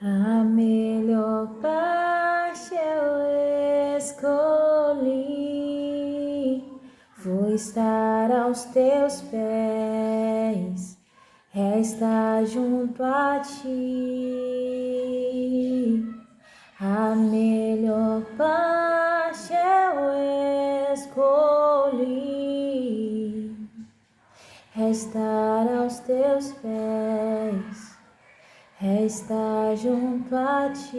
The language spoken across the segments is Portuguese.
A melhor parte eu escolhi, foi estar aos teus pés, estar junto a ti. A melhor parte eu escolhi, estar aos teus pés, estar junto a ti.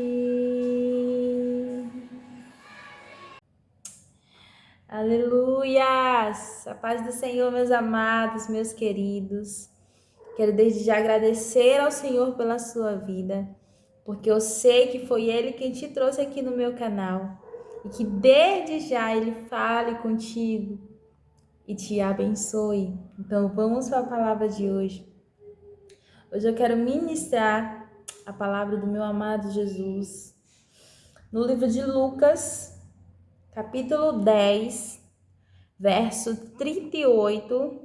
Aleluias! A paz do Senhor, meus amados, meus queridos. Quero desde já agradecer ao Senhor pela sua vida, porque eu sei que foi Ele quem te trouxe aqui no meu canal e que desde já Ele fale contigo e te abençoe. Então vamos para a palavra de hoje. Hoje eu quero ministrar a palavra do meu amado Jesus no livro de Lucas, capítulo 10, verso 38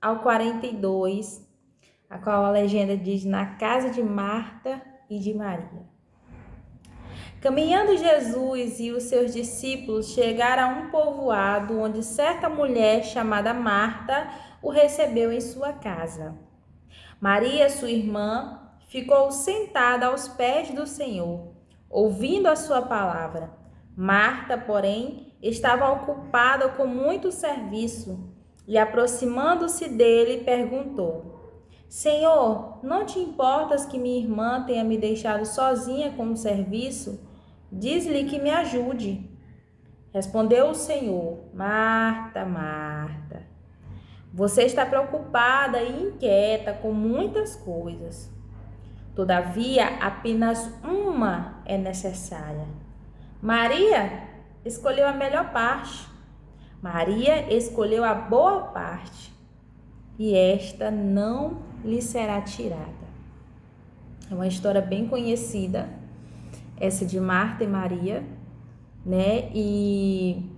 ao 42, a qual a legenda diz: na casa de Marta e de Maria. Caminhando Jesus e os seus discípulos chegaram a um povoado onde certa mulher chamada Marta o recebeu em sua casa. Maria, sua irmã, ficou sentada aos pés do Senhor, ouvindo a sua palavra. Marta, porém, estava ocupada com muito serviço e, aproximando-se dele, perguntou: Senhor, não te importas que minha irmã tenha me deixado sozinha com o serviço? Diz-lhe que me ajude. Respondeu o Senhor: Marta, Marta, você está preocupada e inquieta com muitas coisas. Todavia, apenas uma é necessária. Maria escolheu a melhor parte. Maria escolheu a boa parte, e esta não lhe será tirada. É uma história bem conhecida, essa de Marta e Maria, né? E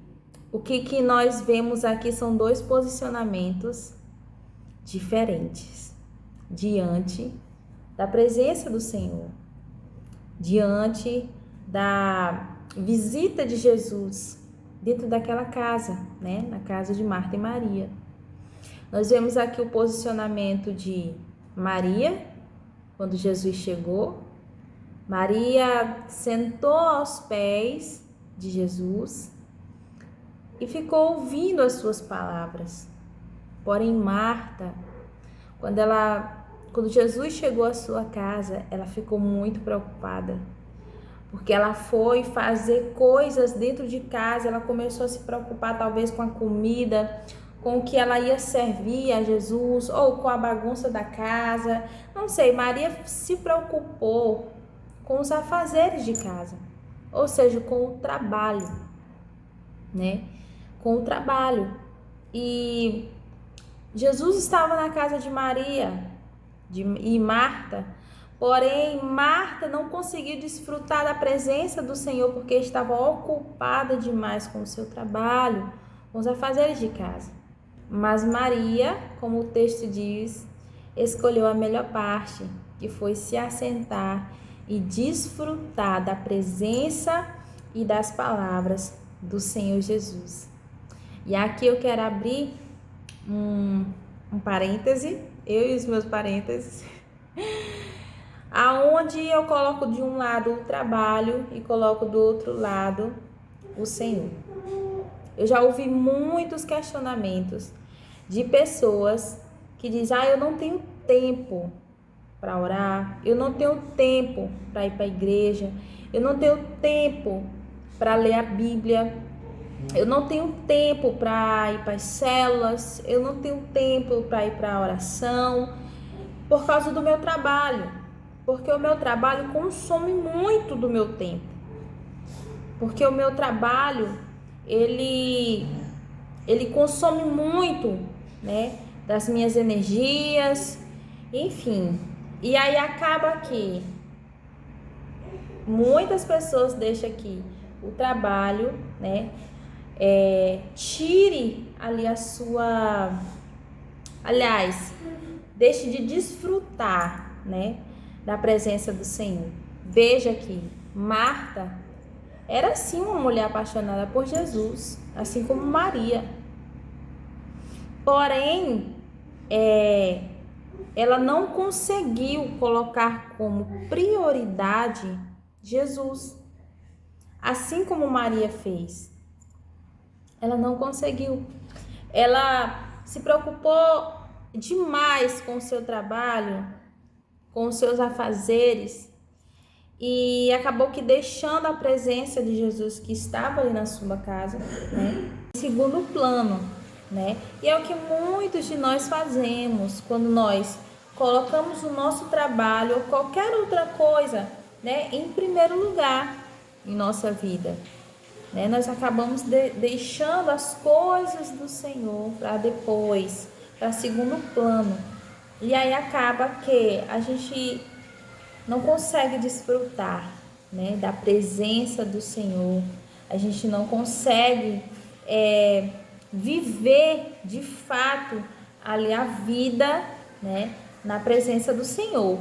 o que nós vemos aqui são dois posicionamentos diferentes diante da presença do Senhor, diante da visita de Jesus dentro daquela casa, né? Na casa de Marta e Maria. Nós vemos aqui o posicionamento de Maria, quando Jesus chegou. Maria sentou aos pés de Jesus e ficou ouvindo as suas palavras. Porém, Marta, quando Jesus chegou à sua casa, ela ficou muito preocupada, porque ela foi fazer coisas dentro de casa, ela começou a se preocupar talvez com a comida, com o que ela ia servir a Jesus, ou com a bagunça da casa, não sei. Maria se preocupou com os afazeres de casa, ou seja, com o trabalho, né? Com o trabalho. E Jesus estava na casa de Maria e Marta, porém Marta não conseguiu desfrutar da presença do Senhor porque estava ocupada demais com o seu trabalho, com os afazeres de casa. Mas Maria, como o texto diz, escolheu a melhor parte, que foi se assentar e desfrutar da presença e das palavras do Senhor Jesus. E aqui eu quero abrir um parêntese, eu e os meus parênteses, aonde eu coloco de um lado o trabalho e coloco do outro lado o Senhor. Eu já ouvi muitos questionamentos de pessoas que dizem: eu não tenho tempo para orar, eu não tenho tempo para ir para a igreja, eu não tenho tempo para ler a Bíblia, eu não tenho tempo para ir para as células, eu não tenho tempo para ir para a oração, por causa do meu trabalho, porque o meu trabalho consome muito do meu tempo, porque o meu trabalho, ele consome muito, né, das minhas energias, enfim. E aí acaba que muitas pessoas deixam aqui o trabalho, né, tire ali a sua, aliás, deixe de desfrutar, né, da presença do Senhor. Veja que Marta era sim uma mulher apaixonada por Jesus, assim como Maria. Porém, ela não conseguiu colocar como prioridade Jesus, assim como Maria fez. Ela não conseguiu. Ela se preocupou demais com o seu trabalho, com os seus afazeres, e acabou que deixando a presença de Jesus que estava ali na sua casa, né, em segundo plano, né? E é o que muitos de nós fazemos quando nós colocamos o nosso trabalho ou qualquer outra coisa, né, em primeiro lugar em nossa vida, né? Nós acabamos deixando as coisas do Senhor para depois, para segundo plano. E aí acaba que a gente não consegue desfrutar, né, da presença do Senhor. A gente não consegue viver de fato ali a vida, né, na presença do Senhor.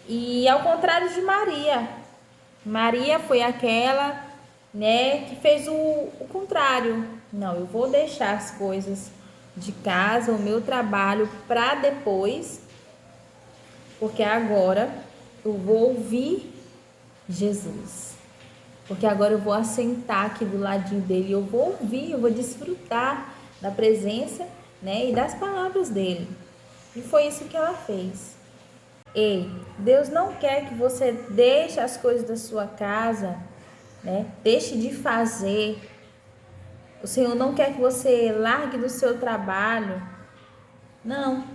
E ao contrário de Maria, Maria foi aquela, né, que fez o contrário. Não, eu vou deixar as coisas de casa, o meu trabalho para depois, porque agora eu vou ouvir Jesus. Porque agora eu vou assentar aqui do ladinho dele, eu vou ouvir, eu vou desfrutar da presença, né, e das palavras dele. E foi isso que ela fez. Ei, Deus não quer que você deixe as coisas da sua casa, né? Deixe de fazer. O Senhor não quer que você largue do seu trabalho. Não.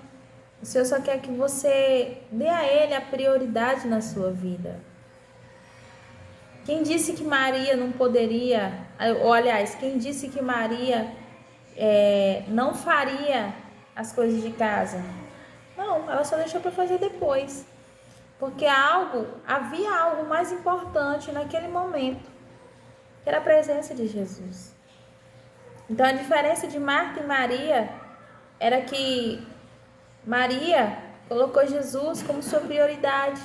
O Senhor só quer que você dê a Ele a prioridade na sua vida. Quem disse que Maria não poderia, ou aliás, quem disse que Maria não faria as coisas de casa? Não, ela só deixou para fazer depois. Porque havia algo mais importante naquele momento, que era a presença de Jesus. Então a diferença de Marta e Maria era que Maria colocou Jesus como sua prioridade,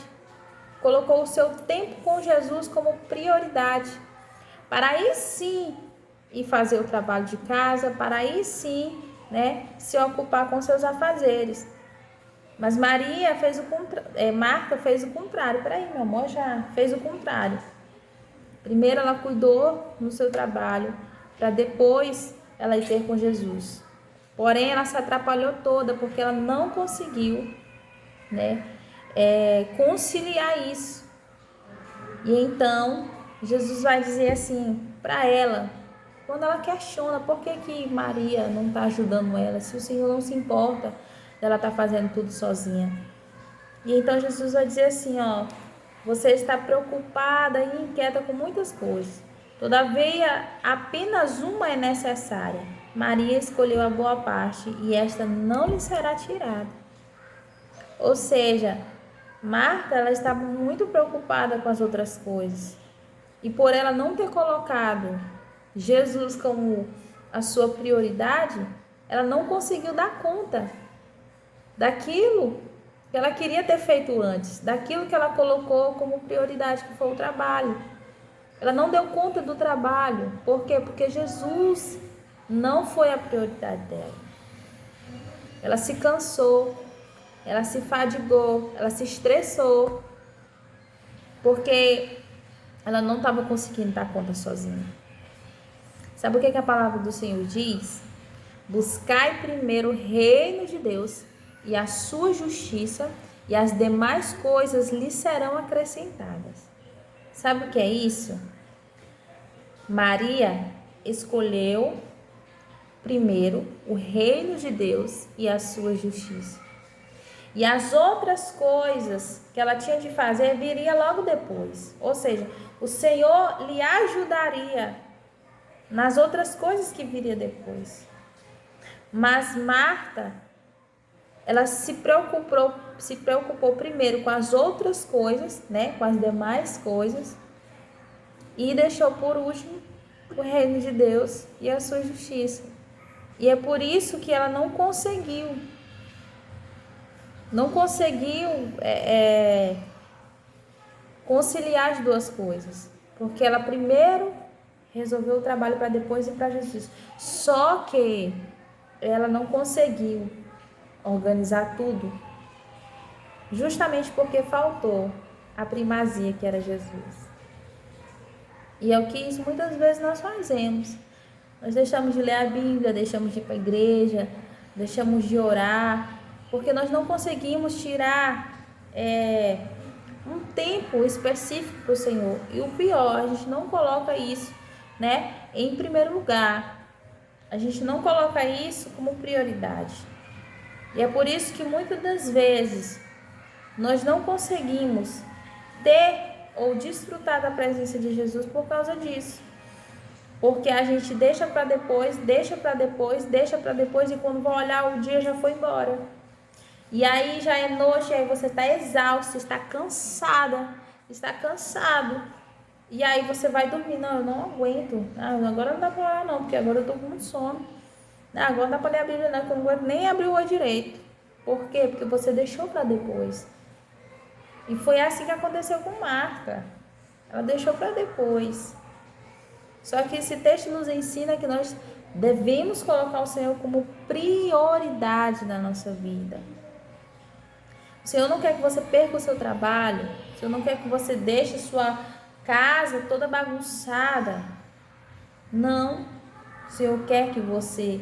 colocou o seu tempo com Jesus como prioridade, para aí sim ir fazer o trabalho de casa, para aí sim, né, se ocupar com seus afazeres. Mas Marta fez o contrário. Peraí, meu amor, já fez o contrário. Primeiro ela cuidou no seu trabalho, para depois ela ir ter com Jesus. Porém, ela se atrapalhou toda, porque ela não conseguiu, né, conciliar isso. E então, Jesus vai dizer assim para ela, quando ela questiona por que Maria não está ajudando ela, se o Senhor não se importa dela estar fazendo tudo sozinha. E então Jesus vai dizer assim, ó, você está preocupada e inquieta com muitas coisas. Todavia, apenas uma é necessária. Maria escolheu a boa parte e esta não lhe será tirada. Ou seja, Marta, ela estava muito preocupada com as outras coisas. E por ela não ter colocado Jesus como a sua prioridade, ela não conseguiu dar conta daquilo que ela queria ter feito antes, daquilo que ela colocou como prioridade, que foi o trabalho. Ela não deu conta do trabalho. Por quê? Porque Jesus não foi a prioridade dela. Ela se cansou, ela se fadigou, ela se estressou, porque ela não estava conseguindo dar conta sozinha. Sabe o que a palavra do Senhor diz? Buscai primeiro o reino de Deus e a sua justiça, e as demais coisas lhe serão acrescentadas. Sabe o que é isso? Maria escolheu primeiro o reino de Deus e a sua justiça. E as outras coisas que ela tinha de fazer viria logo depois. Ou seja, o Senhor lhe ajudaria nas outras coisas que viria depois. Mas Marta, ela se preocupou primeiro com as outras coisas, né, com as demais coisas, e deixou por último o reino de Deus e a sua justiça. E é por isso que ela não conseguiu conciliar as duas coisas, porque ela primeiro resolveu o trabalho para depois ir para Jesus. Só que ela não conseguiu organizar tudo, justamente porque faltou a primazia que era Jesus. E é o que muitas vezes nós fazemos. Nós deixamos de ler a Bíblia, deixamos de ir para a igreja, deixamos de orar, porque nós não conseguimos tirar um tempo específico para o Senhor. E o pior, a gente não coloca isso, né, em primeiro lugar. A gente não coloca isso como prioridade. E é por isso que muitas das vezes nós não conseguimos ter ou desfrutar da presença de Jesus por causa disso. Porque a gente deixa para depois, e quando vai olhar, o dia já foi embora. E aí já é noite, aí você está exausto, está cansada, está cansado. E aí você vai dormir. Não, eu não aguento. Agora não dá para orar não, porque agora eu estou com muito sono. Agora não dá para ler a Bíblia não, porque eu não aguento nem abrir o olho direito. Por quê? Porque você deixou para depois. E foi assim que aconteceu com Marta. Ela deixou para depois. Só que esse texto nos ensina que nós devemos colocar o Senhor como prioridade na nossa vida. O Senhor não quer que você perca o seu trabalho. O Senhor não quer que você deixe sua casa toda bagunçada. Não. O Senhor quer que você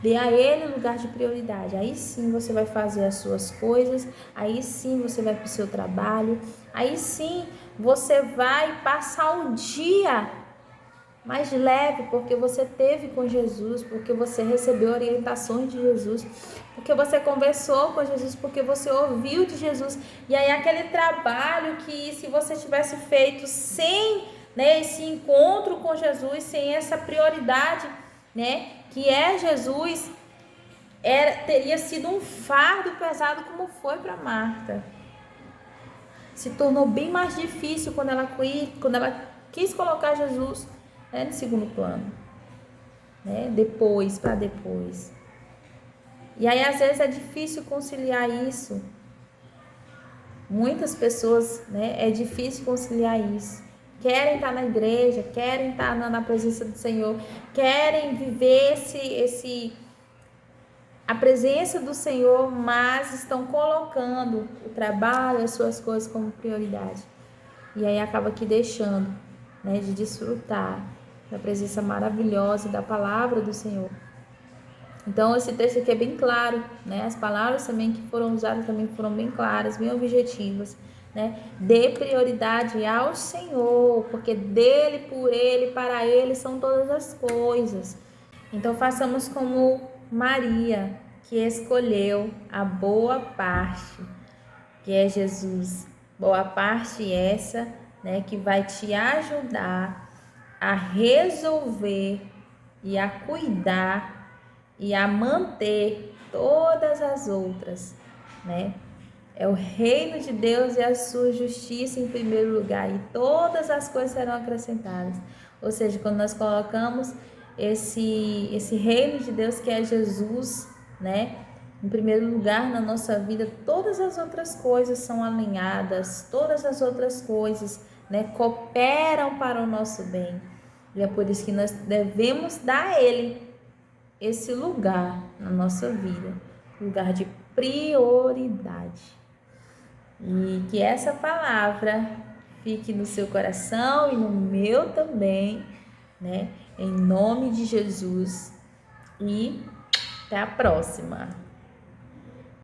dê a Ele lugar de prioridade. Aí sim você vai fazer as suas coisas. Aí sim você vai para o seu trabalho. Aí sim você vai passar o dia mais leve, porque você teve com Jesus, porque você recebeu orientações de Jesus, porque você conversou com Jesus, porque você ouviu de Jesus. E aí aquele trabalho que se você tivesse feito sem, né, esse encontro com Jesus, sem essa prioridade, né, que é Jesus, teria sido um fardo pesado, como foi para Marta. Se tornou bem mais difícil quando ela quis colocar Jesus, né, no segundo plano, né, para depois. E aí às vezes é difícil conciliar isso. Muitas pessoas, né, é difícil conciliar isso. Querem estar na igreja, querem estar na presença do Senhor, querem viver a presença do Senhor, mas estão colocando o trabalho, as suas coisas como prioridade. E aí acaba aqui deixando, né, de desfrutar da presença maravilhosa da palavra do Senhor. Então esse texto aqui é bem claro, né? As palavras também que foram usadas também foram bem claras, bem objetivas, né? Dê prioridade ao Senhor, porque dele, por ele, para ele são todas as coisas. Então façamos como Maria, que escolheu a boa parte, que é Jesus. Boa parte essa, né, que vai te ajudar a resolver e a cuidar e a manter todas as outras, né? É o reino de Deus e a sua justiça em primeiro lugar, e todas as coisas serão acrescentadas. Ou seja, quando nós colocamos esse reino de Deus, que é Jesus, né, em primeiro lugar na nossa vida, todas as outras coisas são alinhadas, todas as outras coisas, né, cooperam para o nosso bem. E é por isso que nós devemos dar a Ele esse lugar na nossa vida, lugar de prioridade. E que essa palavra fique no seu coração e no meu também, né? Em nome de Jesus. E até a próxima.